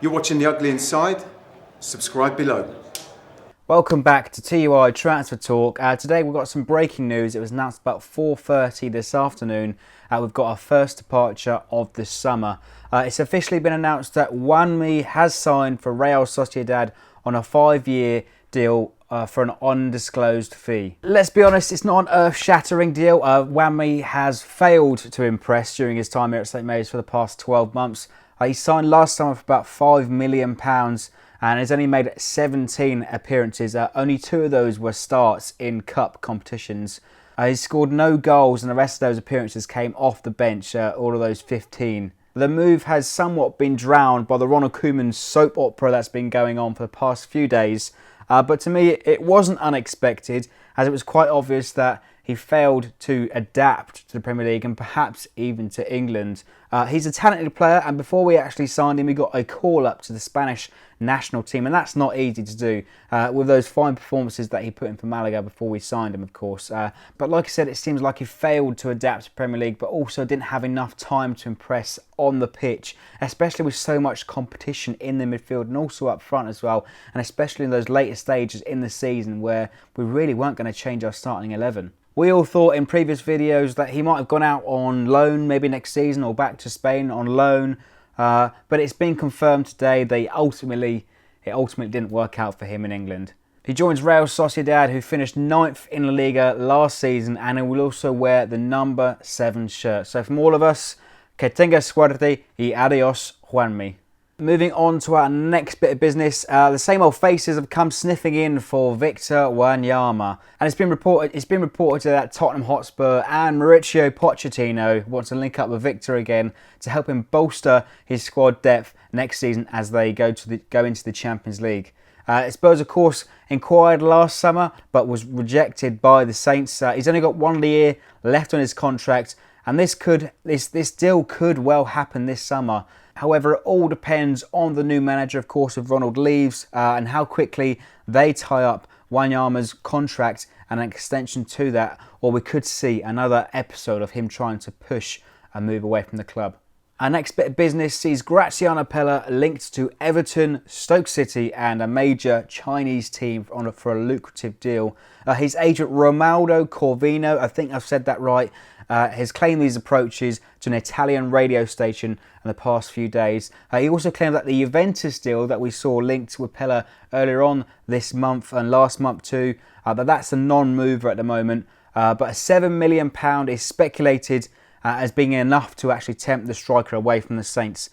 You're watching The Ugly Inside. Subscribe below. Welcome back to TUI Transfer Talk. Today we've got some breaking news. It was announced about 4:30 this afternoon. We've got our first departure of the summer. It's officially been announced that Juanmi has signed for Real Sociedad on a 5-year deal for an undisclosed fee. Let's be honest, it's not an earth-shattering deal. Juanmi has failed to impress during his time here at St Mary's for the past 12 months. He signed last summer for about £5 million and has only made 17 appearances. Only 2 of those were starts in cup competitions. He scored no goals and the rest of those appearances came off the bench, all of those 15. The move has somewhat been drowned by the Ronald Koeman soap opera that's been going on for the past few days. But to me, it wasn't unexpected, as it was quite obvious that he failed to adapt to the Premier League and perhaps even to England. He's a talented player, and before we actually signed him, we got a call up to the Spanish national team, and that's not easy to do with those fine performances that he put in for Malaga before we signed him, of course. But like I said, it seems like he failed to adapt to Premier League, but also didn't have enough time to impress on the pitch, especially with so much competition in the midfield and also up front as well, and especially in those later stages in the season where we really weren't going to change our starting 11. We all thought in previous videos that he might have gone out on loan maybe next season or back to Spain on loan, but it's been confirmed today that it ultimately didn't work out for him in England. He joins Real Sociedad, who finished 9th in La Liga last season, and he will also wear the number 7 shirt. So from all of us, que tenga suerte y adios, Juanmi. Moving on to our next bit of business, the same old faces have come sniffing in for Victor Wanyama, and it's been reported that Tottenham Hotspur and Mauricio Pochettino want to link up with Victor again to help him bolster his squad depth next season as they go into the Champions League. Spurs, of course, inquired last summer but was rejected by the Saints. He's only got 1 year left on his contract, and this deal could well happen this summer. However, it all depends on the new manager, of course, if Ronald leaves, and how quickly they tie up Wanyama's contract and an extension to that, or we could see another episode of him trying to push a move away from the club. Our next bit of business sees Graziano Pelle linked to Everton, Stoke City and a major Chinese team for a lucrative deal. His agent Romaldo Corvino, I think I've said that right, has claimed these approaches to an Italian radio station in the past few days. He also claimed that the Juventus deal that we saw linked with Pelle earlier on this month and last month too, that's a non-mover at the moment. But a £7 million is speculated as being enough to actually tempt the striker away from the Saints.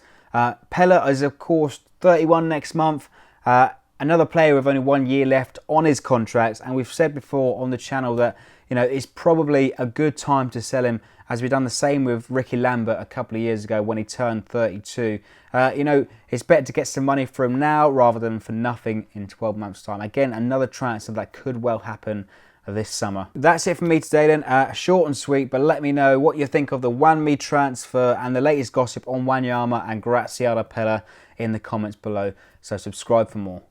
Pelle is of course 31 next month. Another player with only 1 year left on his contract, and we've said before on the channel that it's probably a good time to sell him, as we've done the same with Ricky Lambert a couple of years ago when he turned 32. It's better to get some money for him now rather than for nothing in 12 months' time. Again, another transfer that could well happen this summer. That's it from me today then, short and sweet, but let me know what you think of the Juanmi transfer and the latest gossip on Wanyama and Graziano Pelle in the comments below, so subscribe for more.